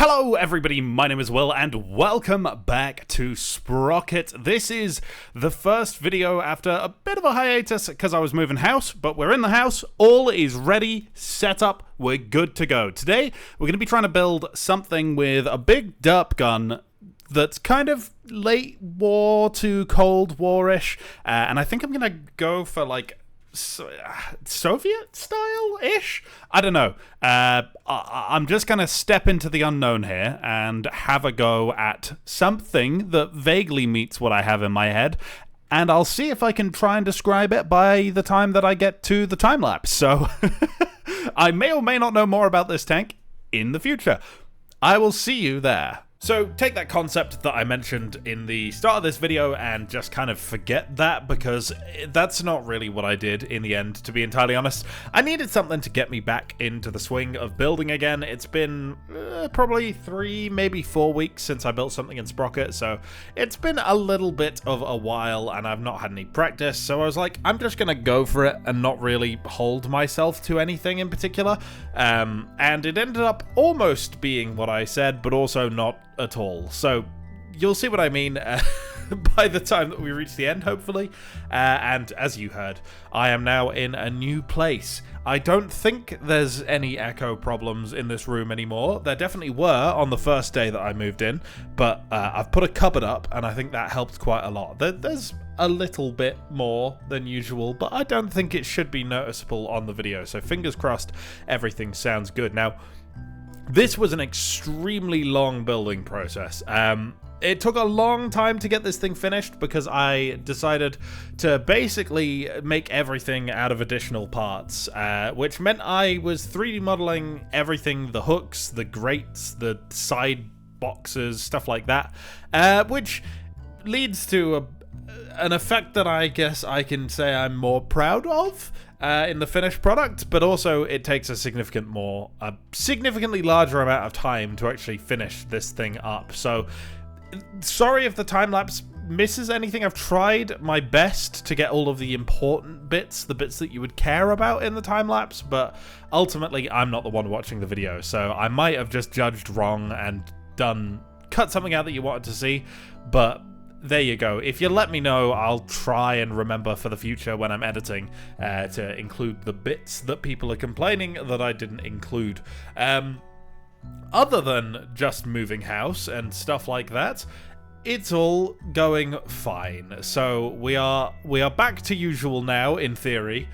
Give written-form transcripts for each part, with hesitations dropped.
Hello everybody, my name is Will and welcome back to Sprocket. This is the first video after a bit of a hiatus because I was moving house, but we're in the house, all is ready, set up, we're good to go. Today we're going to be trying to build something with a big derp gun that's kind of late war to Cold War-ish, and I think I'm going to go for like Soviet style-ish? I don't know. I'm just going to step into the unknown here and have a go at something that vaguely meets what I have in my head, and I'll see if I can try and describe it by the time that I get to the time-lapse. So I may or may not know more about this tank in the future. I will see you there. So take that concept that I mentioned in the start of this video and just kind of forget that, because that's not really what I did in the end, to be entirely honest. I needed something to get me back into the swing of building again. It's been probably 3, maybe 4 weeks since I built something in Sprocket, so it's been a little bit of a while and I've not had any practice, so I was like, I'm just gonna go for it and not really hold myself to anything in particular, and it ended up almost being what I said, but also not at all. So you'll see what I mean by the time that we reach the end, hopefully. And as you heard, I am now in a new place. I don't think there's any echo problems in this room anymore. There definitely were on the first day that I moved in, but I've put a cupboard up and I think that helped quite a lot. There's a little bit more than usual, but I don't think it should be noticeable on the video, so fingers crossed everything sounds good. Now, this was an extremely long building process. It took a long time to get this thing finished because I decided to basically make everything out of additional parts, which meant I was 3D modeling everything, the hooks, the grates, the side boxes, stuff like that, which leads to an effect that I guess I can say I'm more proud of in the finished product, but also it takes a significantly larger amount of time to actually finish this thing up. So sorry if the time-lapse misses anything. I've tried my best to get all of the important bits, the bits that you would care about in the time-lapse, but ultimately I'm not the one watching the video, so I might have just judged wrong and cut something out that you wanted to see, but there you go. If you let me know, I'll try and remember for the future when I'm editing to include the bits that people are complaining that I didn't include. Other than just moving house and stuff like that, it's all going fine. So we are back to usual now, in theory.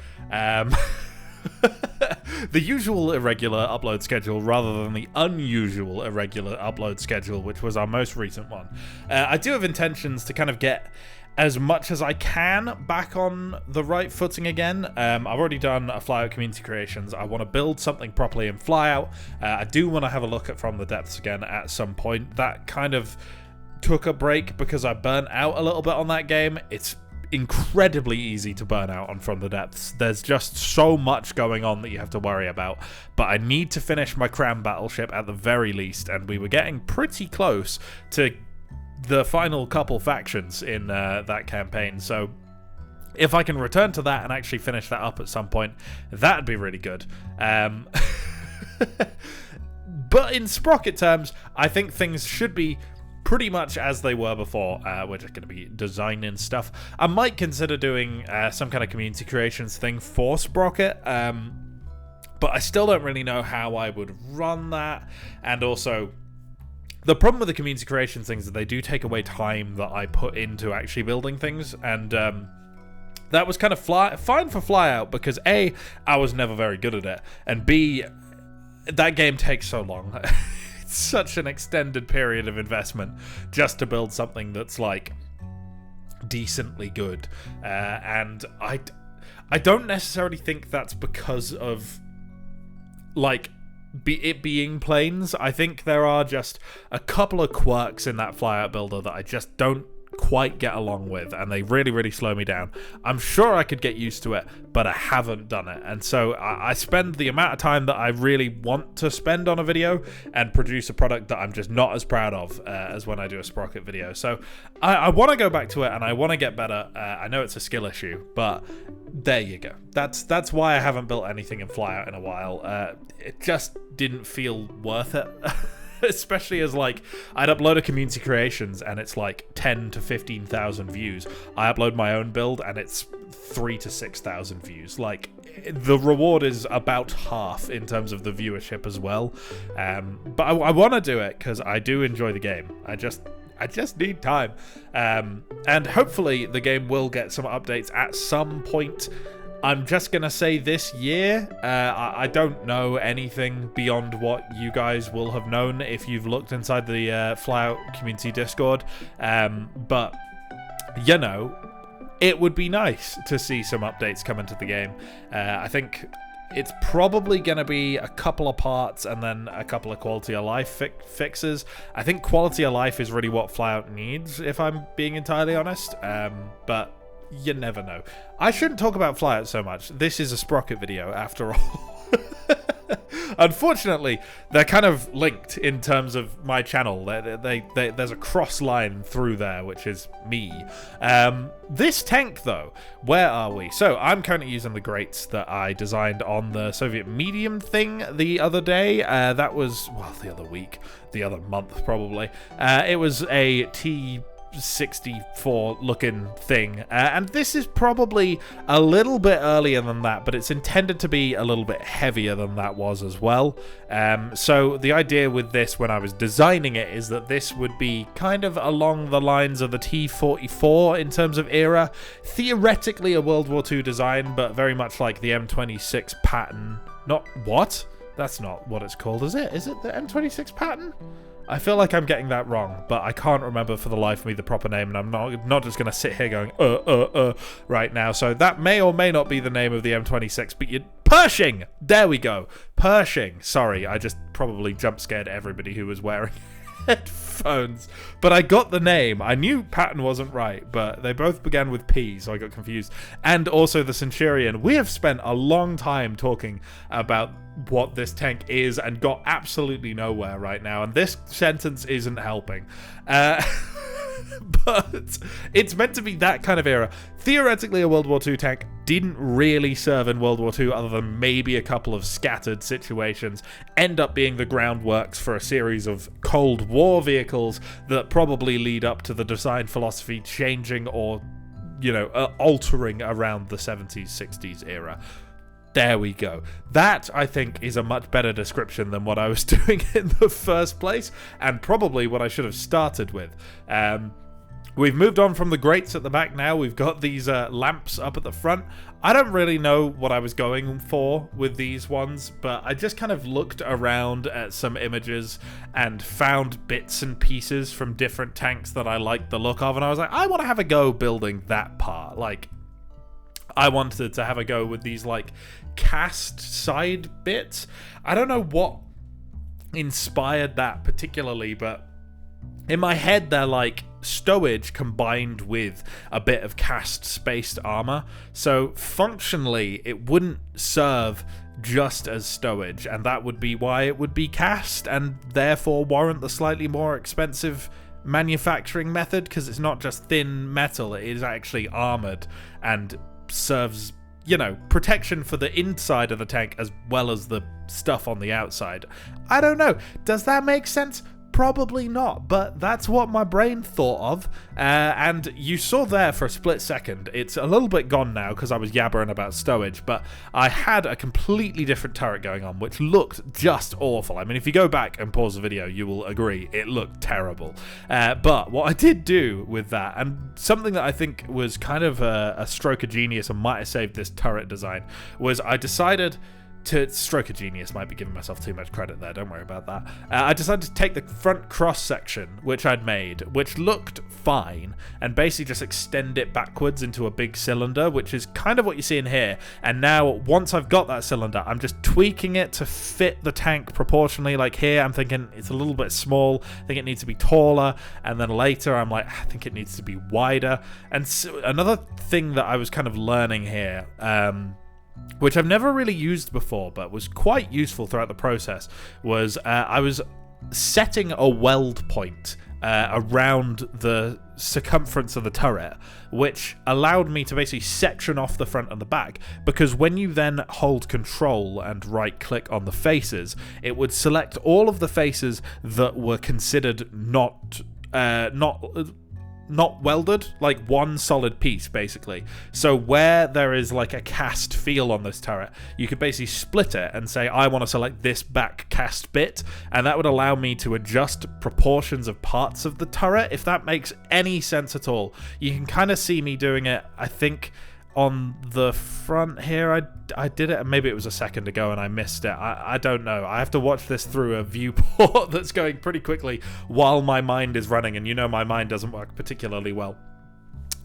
The usual irregular upload schedule rather than the unusual irregular upload schedule, which was our most recent one. I do have intentions to kind of get as much as I can back on the right footing again. I've already done a Flyout community creations. I want to build something properly in Flyout. I do want to have a look at From the Depths again at some point. That kind of took a break because I burnt out a little bit on that game. It's incredibly easy to burn out on From the Depths. There's just so much going on that you have to worry about, but I need to finish my Crown battleship at the very least, and we were getting pretty close to the final couple factions in that campaign, so if I can return to that and actually finish that up at some point, that'd be really good. But in Sprocket terms, I think things should be pretty much as they were before. We're just going to be designing stuff. I might consider doing some kind of community creations thing for Sprocket, but I still don't really know how I would run that. And also, the problem with the community creations things is that they do take away time that I put into actually building things, and that was kind of fine for Flyout because A, I was never very good at it, and B, that game takes so long. It's such an extended period of investment just to build something that's like decently good, and I don't necessarily think that's because of like it being planes. I think there are just a couple of quirks in that Flyout builder that I just don't quite get along with, and they really slow me down. I'm sure I could get used to it, but I haven't done it, and so I spend the amount of time that I really want to spend on a video and produce a product that I'm just not as proud of as when I do a Sprocket video. So I want to go back to it and I want to get better. I know it's a skill issue, but there you go. That's why I haven't built anything in Flyout in a while. It just didn't feel worth it. Especially as, like, I'd upload a community creations and it's like 10 to 15,000 views. I upload my own build and it's 3 to 6,000 views. Like, the reward is about half in terms of the viewership as well. But I want to do it because I do enjoy the game. I just need time. And hopefully the game will get some updates at some point. I'm just going to say this year. I don't know anything beyond what you guys will have known if you've looked inside the Flyout community Discord. But, you know, it would be nice to see some updates come into the game. I think it's probably going to be a couple of parts and then a couple of quality of life fixes. I think quality of life is really what Flyout needs, if I'm being entirely honest. But you never know. I shouldn't talk about Flyout so much. This is a Sprocket video, after all. Unfortunately, they're kind of linked in terms of my channel. There's a cross line through there, which is me. This tank, though, where are we? So I'm currently using the grates that I designed on the Soviet medium thing the other day. That was, well, the other week, the other month, probably. It was a T64 looking thing, and this is probably a little bit earlier than that, but it's intended to be a little bit heavier than that was as well. So the idea with this when I was designing it is that this would be kind of along the lines of the T44 in terms of era, theoretically a World War II design, but very much like the M26 pattern. Not what? That's not what it's called, is it? Is it the M26 pattern? I feel like I'm getting that wrong, but I can't remember for the life of me the proper name, and I'm not just going to sit here going, right now. So that may or may not be the name of the M26, but Pershing! There we go. Pershing. Sorry, I just probably jump scared everybody who was wearing headphones. But I got the name. I knew pattern wasn't right, but they both began with P, so I got confused. And also the Centurion. We have spent a long time talking about what this tank is and got absolutely nowhere right now, and this sentence isn't helping. But it's meant to be that kind of era. Theoretically, a World War II tank didn't really serve in World War II other than maybe a couple of scattered situations, end up being the groundworks for a series of Cold War vehicles that probably lead up to the design philosophy changing or, you know, altering around the 70s, 60s era. There we go. That, I think, is a much better description than what I was doing in the first place, and probably what I should have started with. We've moved on from the grates at the back now. We've got these lamps up at the front. I don't really know what I was going for with these ones, but I just kind of looked around at some images and found bits and pieces from different tanks that I liked the look of, and I was like, I want to have a go building that part. Like, I wanted to have a go with these, like, cast side bits. I don't know what inspired that particularly, but in my head they're like stowage combined with a bit of cast spaced armor. So functionally it wouldn't serve just as stowage, and that would be why it would be cast and therefore warrant the slightly more expensive manufacturing method, because it's not just thin metal, it is actually armored and serves, you know, protection for the inside of the tank as well as the stuff on the outside. I don't know. Does that make sense? Probably not, but that's what my brain thought of. And you saw there for a split second. It's a little bit gone now because I was yabbering about stowage, but I had a completely different turret going on, which looked just awful. I mean, if you go back and pause the video, you will agree it looked terrible. But what I did do with that, and something that I think was kind of a stroke of genius and might have saved this turret design, was I decided to stroke of genius, might be giving myself too much credit there, don't worry about that. I decided to take the front cross section, which I'd made, which looked fine, and basically just extend it backwards into a big cylinder, which is kind of what you see in here. And now, once I've got that cylinder, I'm just tweaking it to fit the tank proportionally. Like here, I'm thinking it's a little bit small, I think it needs to be taller, and then later I'm like, I think it needs to be wider. And so, another thing that I was kind of learning here, which I've never really used before, but was quite useful throughout the process, was I was setting a weld point around the circumference of the turret, which allowed me to basically section off the front and the back, because when you then hold control and right click on the faces, it would select all of the faces that were considered not welded, like one solid piece basically. So where there is like a cast feel on this turret, you could basically split it and say, I want to select this back cast bit, and that would allow me to adjust proportions of parts of the turret, if that makes any sense at all. You can kind of see me doing it, I think, on the front here. I did it, and maybe it was a second ago and I missed it. I don't know. I have to watch this through a viewport that's going pretty quickly while my mind is running, and you know my mind doesn't work particularly well.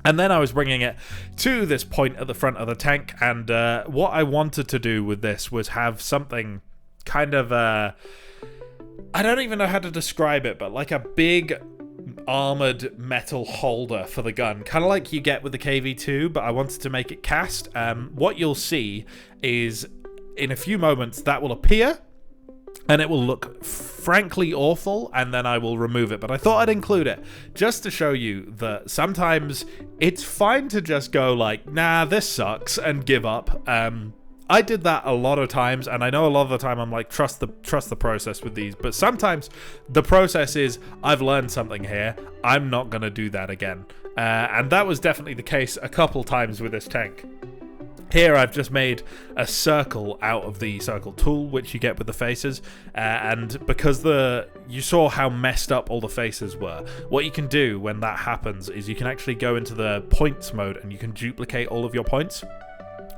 And then I was bringing it to this point at the front of the tank, and what I wanted to do with this was have something kind of, I don't even know how to describe it, but like a big armored metal holder for the gun, kind of like you get with the KV2, but I wanted to make it cast. What you'll see is in a few moments that will appear and it will look frankly awful, and then I will remove it. But I thought I'd include it just to show you that sometimes it's fine to just go like, nah, this sucks, and give up. I did that a lot of times, and I know a lot of the time I'm like, trust the process with these, but sometimes the process is, I've learned something here, I'm not going to do that again. And that was definitely the case a couple times with this tank. Here I've just made a circle out of the circle tool, which you get with the faces, and because you saw how messed up all the faces were, what you can do when that happens is you can actually go into the points mode and you can duplicate all of your points.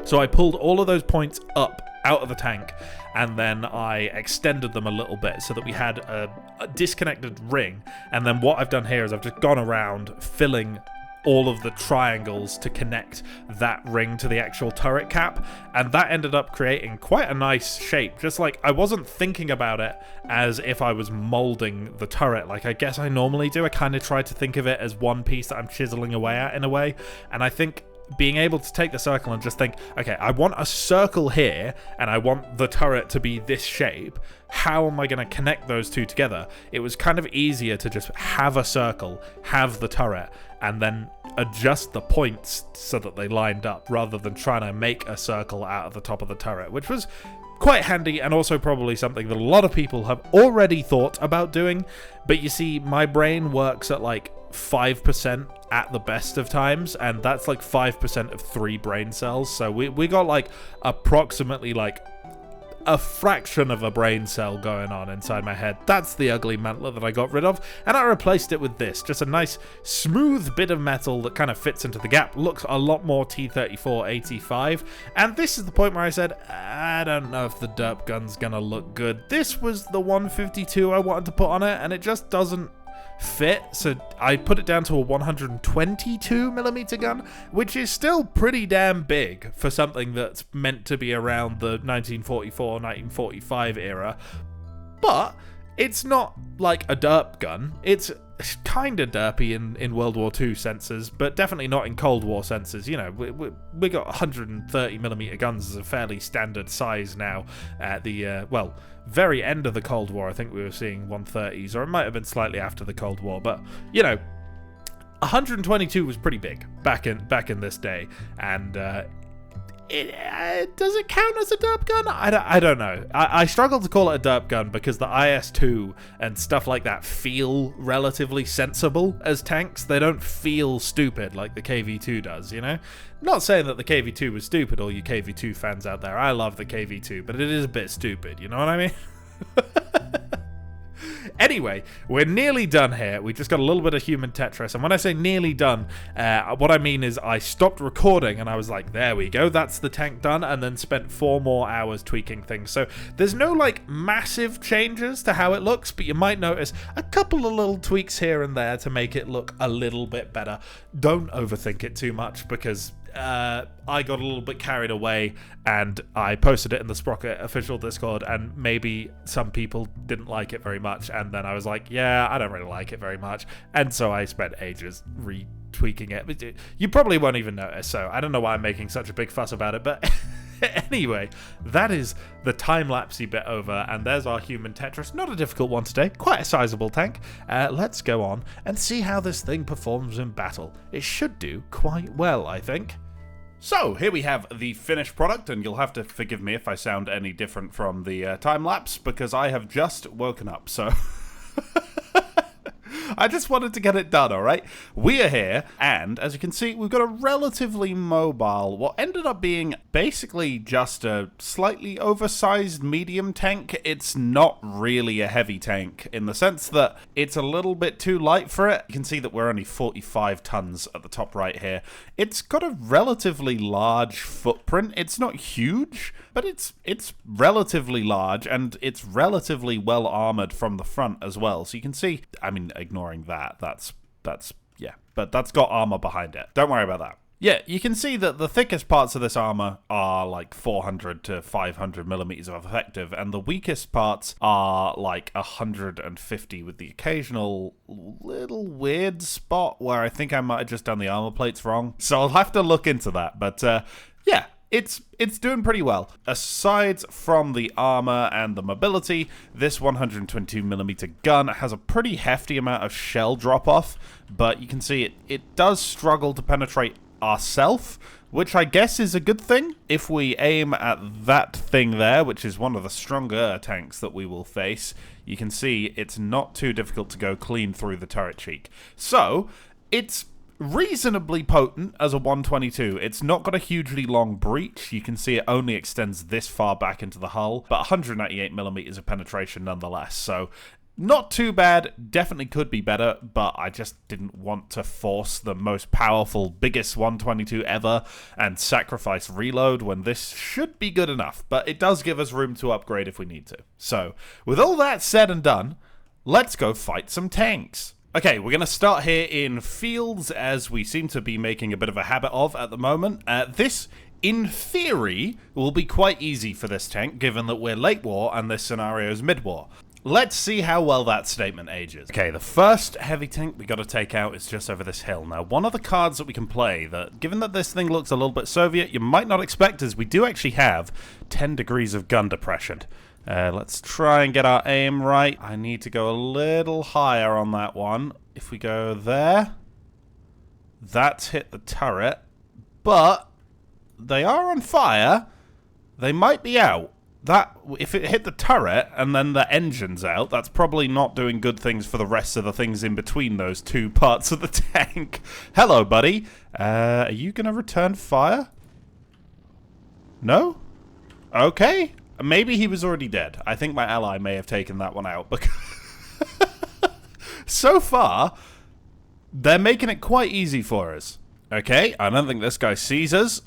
So I pulled all of those points up out of the tank, and then I extended them a little bit so that we had a disconnected ring. And then what I've done here is I've just gone around filling all of the triangles to connect that ring to the actual turret cap, and that ended up creating quite a nice shape. Just like, I wasn't thinking about it as if I was molding the turret like I guess I normally do. I kind of try to think of it as one piece that I'm chiseling away at in a way, and I think being able to take the circle and just think, okay, I want a circle here and I want the turret to be this shape, how am I going to connect those two together? It was kind of easier to just have a circle, have the turret, and then adjust the points so that they lined up, rather than trying to make a circle out of the top of the turret, which was quite handy, and also probably something that a lot of people have already thought about doing. But you see, my brain works at like 5% at the best of times, and that's like 5% of 3 brain cells. So we got like approximately like a fraction of a brain cell going on inside my head. That's the ugly mantler that I got rid of, and I replaced it with this, just a nice smooth bit of metal that kind of fits into the gap, looks a lot more T-34 85. And this is the point where I said, I don't know if the derp gun's gonna look good. This was the 152 I wanted to put on it, and it just doesn't fit, so I put it down to a 122mm gun, which is still pretty damn big for something that's meant to be around the 1944-1945 era, but it's not like a derp gun. It's kind of derpy in World War II senses, but definitely not in Cold War senses. You know, we got 130mm guns as a fairly standard size now at the, well, very end of the Cold War. I think we were seeing 130s, or it might have been slightly after the Cold War, but, you know, 122 was pretty big back in this day, and does it count as a derp gun? I don't know. I struggle to call it a derp gun because the IS-2 and stuff like that feel relatively sensible as tanks. They don't feel stupid like the KV-2 does, you know? Not saying that the KV-2 was stupid, all you KV-2 fans out there. I love the KV-2, but it is a bit stupid, you know what I mean? Anyway, we're nearly done here. We just got a little bit of human Tetris, and when I say nearly done, what I mean is I stopped recording and I was like, there we go, that's the tank done, and then spent 4 more hours tweaking things. So there's no like massive changes to how it looks, but you might notice a couple of little tweaks here and there to make it look a little bit better. Don't overthink it too much, because I got a little bit carried away and I posted it in the Sprocket official Discord, and maybe some people didn't like it very much, and then I was like, yeah, I don't really like it very much, and so I spent ages retweaking it. You probably won't even notice, so I don't know why I'm making such a big fuss about it, but Anyway, that is the time-lapsey bit over, and there's our human Tetris. Not a difficult one today, quite a sizable tank. Let's go on and see how this thing performs in battle. It should do quite well, I think. So, here we have the finished product, and you'll have to forgive me if I sound any different from the time-lapse, because I have just woken up, so... I just wanted to get it done, alright? We are here, and as you can see, we've got a relatively mobile, what ended up being basically just a slightly oversized medium tank. It's not really a heavy tank, in the sense that it's a little bit too light for it. You can see that we're only 45 tons at the top right here. It's got a relatively large footprint. It's not huge, but it's relatively large, and it's relatively well armored from the front as well. So you can see, I mean, ignoring that, that's yeah, but that's got armor behind it. Don't worry about that. Yeah, you can see that the thickest parts of this armor are like 400 to 500 millimeters of effective, and the weakest parts are like 150, with the occasional little weird spot where I think I might have just done the armor plates wrong. So I'll have to look into that, but yeah. It's doing pretty well. Aside from the armor and the mobility, this 122mm gun has a pretty hefty amount of shell drop-off, but you can see it does struggle to penetrate ourself, which I guess is a good thing. If we aim at that thing there, which is one of the stronger tanks that we will face, you can see it's not too difficult to go clean through the turret cheek. So, it's reasonably potent as a 122. It's not got a hugely long breach. You can see it only extends this far back into the hull, but 198mm of penetration nonetheless. So not too bad. Definitely could be better, but I just didn't want to force the most powerful, biggest 122 ever and sacrifice reload when this should be good enough. But it does give us room to upgrade if we need to. So with all that said and done, let's go fight some tanks. Okay, we're going to start here in fields, as we seem to be making a bit of a habit of at the moment. This, in theory, will be quite easy for this tank, given that we're late war and this scenario is mid-war. Let's see how well that statement ages. Okay, the first heavy tank we got to take out is just over this hill. Now, one of the cards that we can play, that given that this thing looks a little bit Soviet, you might not expect, is we do actually have 10 degrees of gun depression. Let's try and get our aim right. I need to go a little higher on that one. If we go there, that's hit the turret, but they are on fire. They might be out. That, if it hit the turret and then the engine's out, that's probably not doing good things for the rest of the things in between those two parts of the tank. Hello, buddy. Are you going to return fire? No? Okay. Maybe he was already dead. I think my ally may have taken that one out. Because so far, they're making it quite easy for us. Okay, I don't think this guy sees us.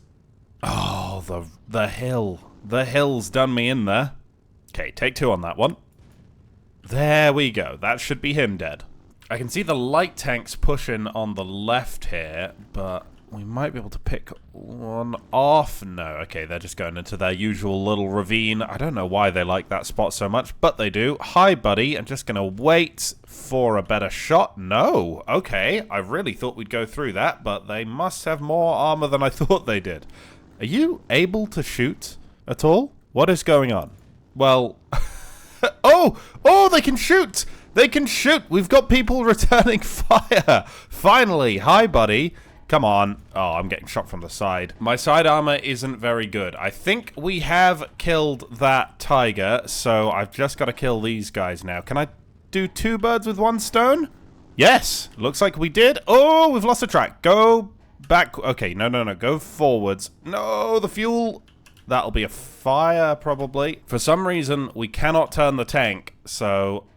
Oh, the hill. The hill's done me in there. Okay, take two on that one. There we go. That should be him dead. I can see the light tanks pushing on the left here, but we might be able to pick one off. No, okay, they're just going into their usual little ravine. I don't know why they like that spot so much, but they do. Hi, buddy. I'm just going to wait for a better shot. No, okay. I really thought we'd go through that, but they must have more armor than I thought they did. Are you able to shoot at all? What is going on? Well, oh, they can shoot. They can shoot. We've got people returning fire. Finally. Hi, buddy. Come on. Oh, I'm getting shot from the side. My side armor isn't very good. I think we have killed that Taiga, so I've just got to kill these guys now. Can I do two birds with one stone? Yes. Looks like we did. Oh, we've lost the track. Go back. Okay, no. Go forwards. No, the fuel. That'll be a fire, probably. For some reason, we cannot turn the tank, so...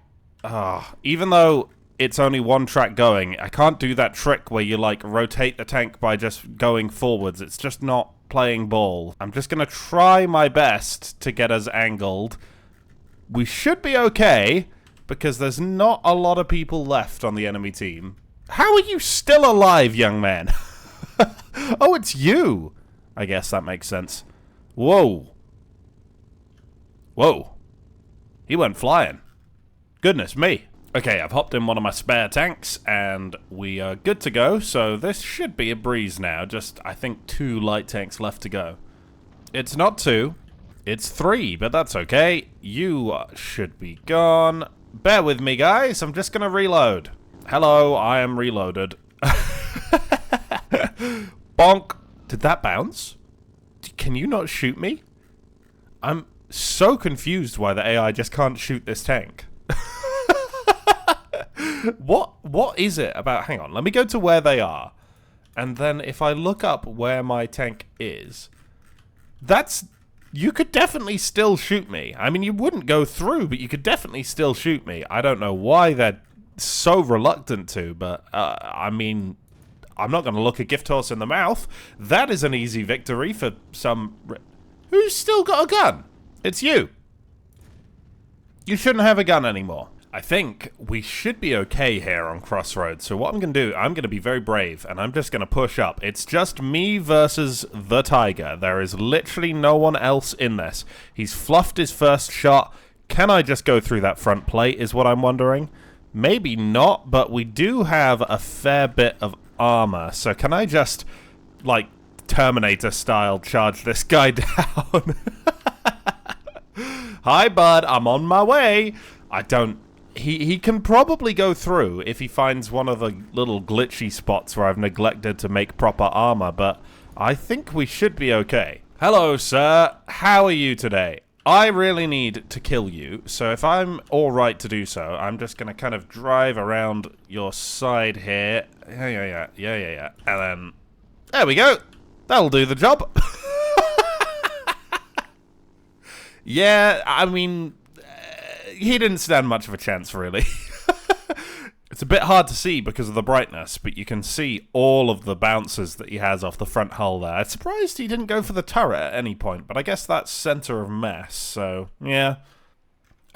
even though it's only one track going, I can't do that trick where you, like, rotate the tank by just going forwards. It's just not playing ball. I'm just going to try my best to get us angled. We should be okay, because there's not a lot of people left on the enemy team. How are you still alive, young man? Oh, it's you. I guess that makes sense. Whoa. Whoa. He went flying. Goodness me. Okay, I've hopped in one of my spare tanks, and we are good to go, so this should be a breeze now. Just, I think, 2 light tanks left to go. It's not 2. It's 3, but that's okay. You should be gone. Bear with me, guys. I'm just gonna reload. Hello, I am reloaded. Bonk. Did that bounce? Can you not shoot me? I'm so confused why the AI just can't shoot this tank. What is it about? Hang on, let me go to where they are. And then if I look up where my tank is, you could definitely still shoot me. I mean, you wouldn't go through, but you could definitely still shoot me. I don't know why they're so reluctant to, but I mean, I'm not going to look a gift horse in the mouth. That is an easy victory for some... Who's still got a gun? It's you. You shouldn't have a gun anymore. I think we should be okay here on Crossroads. So what I'm going to do, I'm going to be very brave, and I'm just going to push up. It's just me versus the Taiga. There is literally no one else in this. He's fluffed his first shot. Can I just go through that front plate is what I'm wondering. Maybe not, but we do have a fair bit of armor. So can I just, like, Terminator style charge this guy down? Hi, bud. I'm on my way. I don't... He can probably go through if he finds one of the little glitchy spots where I've neglected to make proper armor, but I think we should be okay. Hello, sir. How are you today? I really need to kill you, so if I'm alright to do so, I'm just going to kind of drive around your side here. Yeah. And then... There we go. That'll do the job. Yeah, I mean... he didn't stand much of a chance, really. It's a bit hard to see because of the brightness, but you can see all of the bounces that he has off the front hull there. I'm surprised he didn't go for the turret at any point, but I guess that's center of mass, so yeah.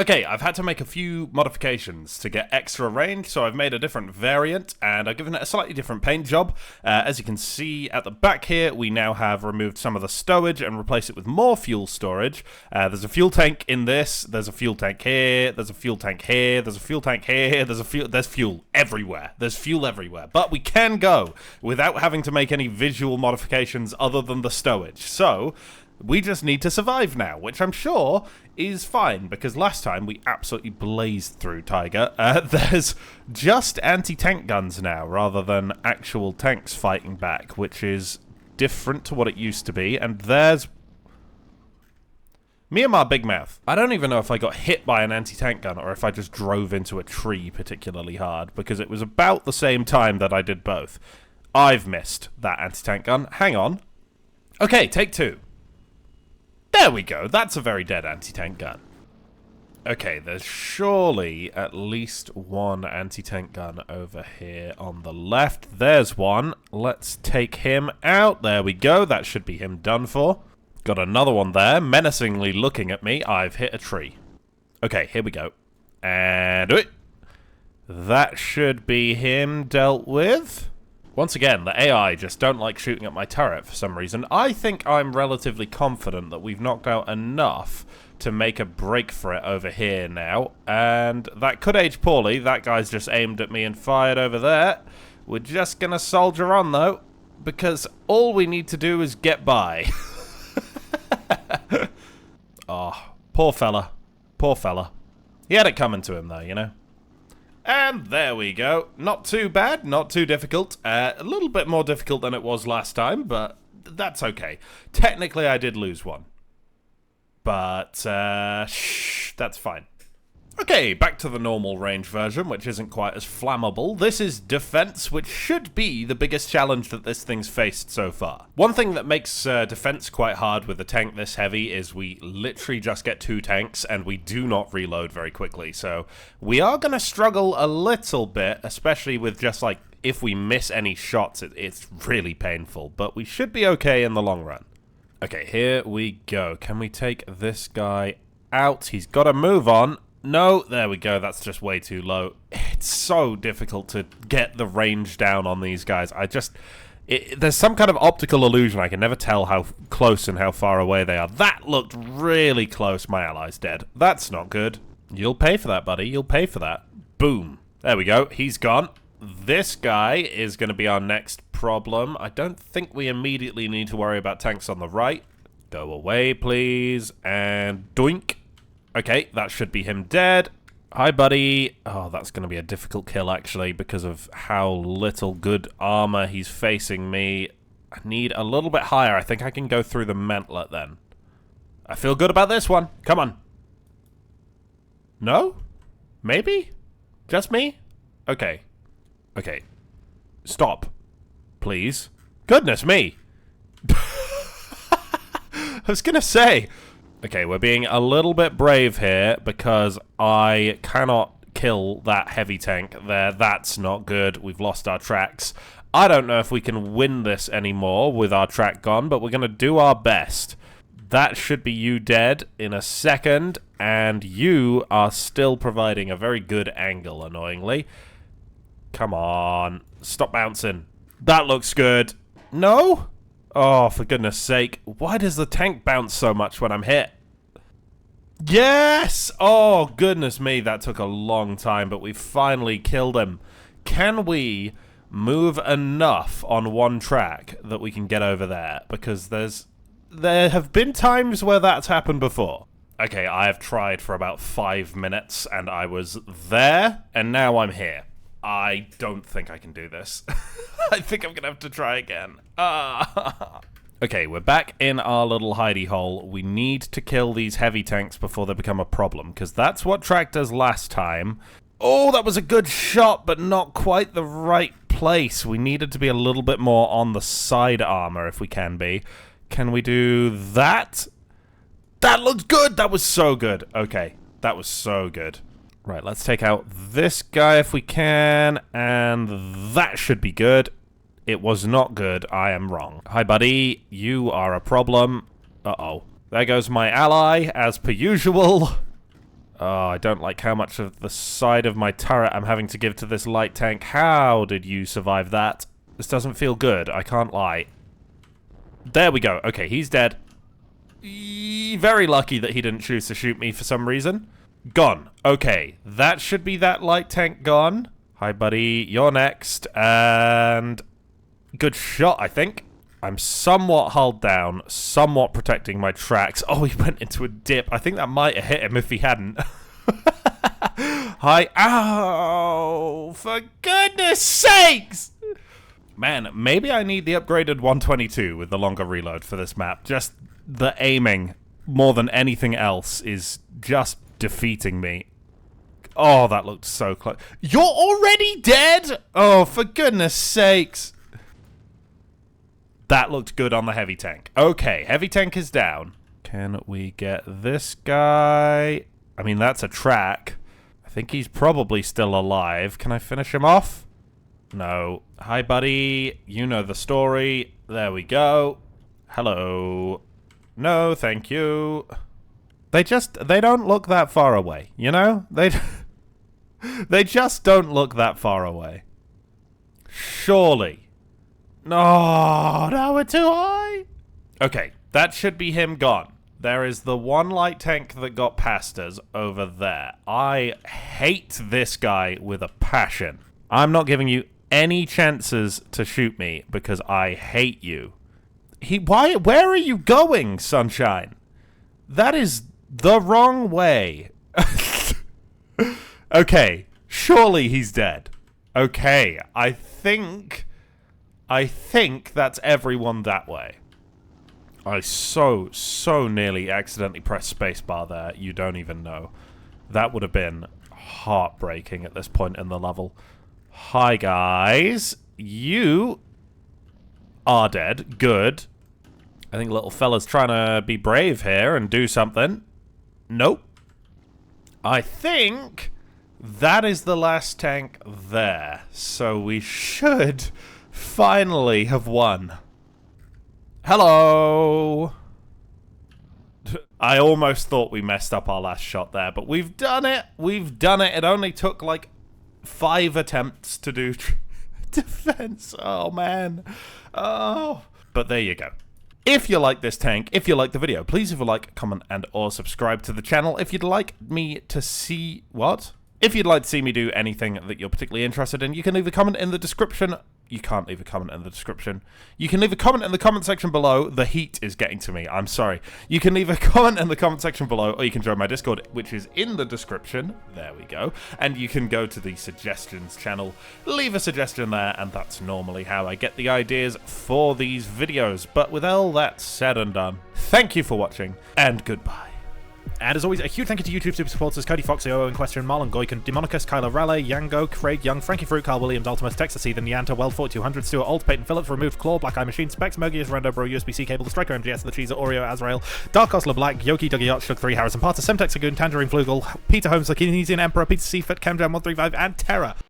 Okay, I've had to make a few modifications to get extra range, so I've made a different variant, and I've given it a slightly different paint job. As you can see at the back here, we now have removed some of the stowage and replaced it with more fuel storage. There's a fuel tank in this, there's a fuel tank here, there's a fuel tank here, there's a fuel tank here, there's fuel everywhere. There's fuel everywhere. But we can go without having to make any visual modifications other than the stowage. So... we just need to survive now, which I'm sure is fine, because last time we absolutely blazed through Taiga. There's just anti-tank guns now, rather than actual tanks fighting back, which is different to what it used to be, and there's... me and my big mouth. I don't even know if I got hit by an anti-tank gun, or if I just drove into a tree particularly hard, because it was about the same time that I did both. I've missed that anti-tank gun. Hang on. Okay, take 2. There we go, that's a very dead anti-tank gun. Okay, there's surely at least one anti-tank gun over here on the left. There's one. Let's take him out. There we go, that should be him done for. Got another one there, menacingly looking at me. I've hit a tree. Okay, here we go. And... that should be him dealt with. Once again, the AI just don't like shooting at my turret for some reason. I think I'm relatively confident that we've knocked out enough to make a break for it over here now. And that could age poorly. That guy's just aimed at me and fired over there. We're just gonna soldier on, though, because all we need to do is get by. Oh, poor fella. Poor fella. He had it coming to him, though, you know? And there we go. Not too bad, not too difficult. A little bit more difficult than it was last time, but that's okay. Technically, I did lose one. But, shh, that's fine. Okay, back to the normal range version, which isn't quite as flammable. This is defense, which should be the biggest challenge that this thing's faced so far. One thing that makes defense quite hard with a tank this heavy is we literally just get 2 tanks, and we do not reload very quickly. So we are going to struggle a little bit, especially with just like, if we miss any shots, it's really painful. But we should be okay in the long run. Okay, here we go. Can we take this guy out? He's got to move on. No, there we go. That's just way too low. It's so difficult to get the range down on these guys. There's some kind of optical illusion. I can never tell how close and how far away they are. That looked really close. My ally's dead. That's not good. You'll pay for that, buddy. You'll pay for that. Boom. There we go. He's gone. This guy is going to be our next problem. I don't think we immediately need to worry about tanks on the right. Go away, please. And doink. Okay, that should be him dead. Hi, buddy. Oh, that's going to be a difficult kill, actually, because of how little good armor he's facing me. I need a little bit higher. I think I can go through the mantlet, then. I feel good about this one. Come on. No? Maybe? Just me? Okay. Okay. Stop. Please. Goodness me. I was going to say... Okay, we're being a little bit brave here because I cannot kill that heavy tank there. That's not good. We've lost our tracks. I don't know if we can win this anymore with our track gone, but we're going to do our best. That should be you dead in a second, and you are still providing a very good angle, annoyingly. Come on. Stop bouncing. That looks good. No? Oh, for goodness sake. Why does the tank bounce so much when I'm hit? Yes! Oh, goodness me. That took a long time, but we finally killed him. Can we move enough on one track that we can get over there? Because there have been times where that's happened before. Okay, I have tried for about 5 minutes, and I was there, and now I'm here. I don't think I can do this. I think I'm gonna have to try again. Okay, we're back in our little hidey hole. We need to kill these heavy tanks before they become a problem, because that's what track does last time. Oh, that was a good shot, but not quite the right place. We needed to be a little bit more on the side armor, if we can be. Can we do that? That looks good! That was so good. Okay, that was so good. Right, let's take out this guy if we can, and that should be good. It was not good. I am wrong. Hi, buddy. You are a problem. Uh-oh. There goes my ally, as per usual. Oh, I don't like how much of the side of my turret I'm having to give to this light tank. How did you survive that? This doesn't feel good. I can't lie. There we go. Okay, he's dead. Very lucky that he didn't choose to shoot me for some reason. Gone. Okay, that should be that light tank gone. Hi, buddy. You're next. And... good shot, I think. I'm somewhat hulled down, somewhat protecting my tracks. Oh, he went into a dip. I think that might have hit him if he hadn't. Hi. Ow! For goodness sakes! Man, maybe I need the upgraded 122 with the longer reload for this map. Just the aiming, more than anything else, is just defeating me. Oh, that looked so close. You're already dead? Oh, for goodness sakes. That looked good on the heavy tank. Okay, heavy tank is down. Can we get this guy? I mean, that's a track. I think he's probably still alive. Can I finish him off? No. Hi, buddy. You know the story. There we go. Hello. No, thank you. They don't look that far away, you know? They just don't look that far away. Surely. No, now we're too high. Okay, that should be him gone. There is the one light tank that got past us over there. I hate this guy with a passion. I'm not giving you any chances to shoot me because I hate you. Where are you going, Sunshine? That is the wrong way. Okay, surely he's dead. Okay, I think that's everyone that way. I so nearly accidentally pressed spacebar there. You don't even know. That would have been heartbreaking at this point in the level. Hi, guys. You are dead. Good. I think little fella's trying to be brave here and do something. Nope. I think that is the last tank there. So we should finally have won. Hello. I almost thought we messed up our last shot there, but we've done it. We've done it. It only took like 5 attempts to do defense. Oh, man. Oh. But there you go. If you like this tank, if you like the video, please leave a like, comment, and or subscribe to the channel. If you'd like me to see... What? If you'd like to see me do anything that you're particularly interested in, you can leave a comment in the description. You can't leave a comment in the description. You can leave a comment in the comment section below. The heat is getting to me. I'm sorry. You can leave a comment in the comment section below, or you can join my Discord, which is in the description. There we go. And you can go to the suggestions channel, leave a suggestion there, and that's normally how I get the ideas for these videos. But with all that said and done, thank you for watching, and goodbye. And as always, a huge thank you to YouTube super supporters Cody Fox, Owen Question, Marlon Goykin, Demonicus, Kylo Rille, Yango, Craig Young, Frankie Fruit, Carl Williams, Ultimus, Texas Ethan, Yanta, Well 4200, Stuart Old, Peyton Phillips, Removed Claw, Black Eye Machine, Specs, Mogius, Rando Bro, USB-C Cable, The Striker, MGS, The Cheeser, Oreo, Azrael, Dark Osler Black, Yoki, Dougie Yacht, Shug 3, Harrison Parter, Semtex Sagoon, Tangerine Flugel, Peter Holmes, The Kinesian Emperor, Peter Seaford, Camjam 135, and Terra.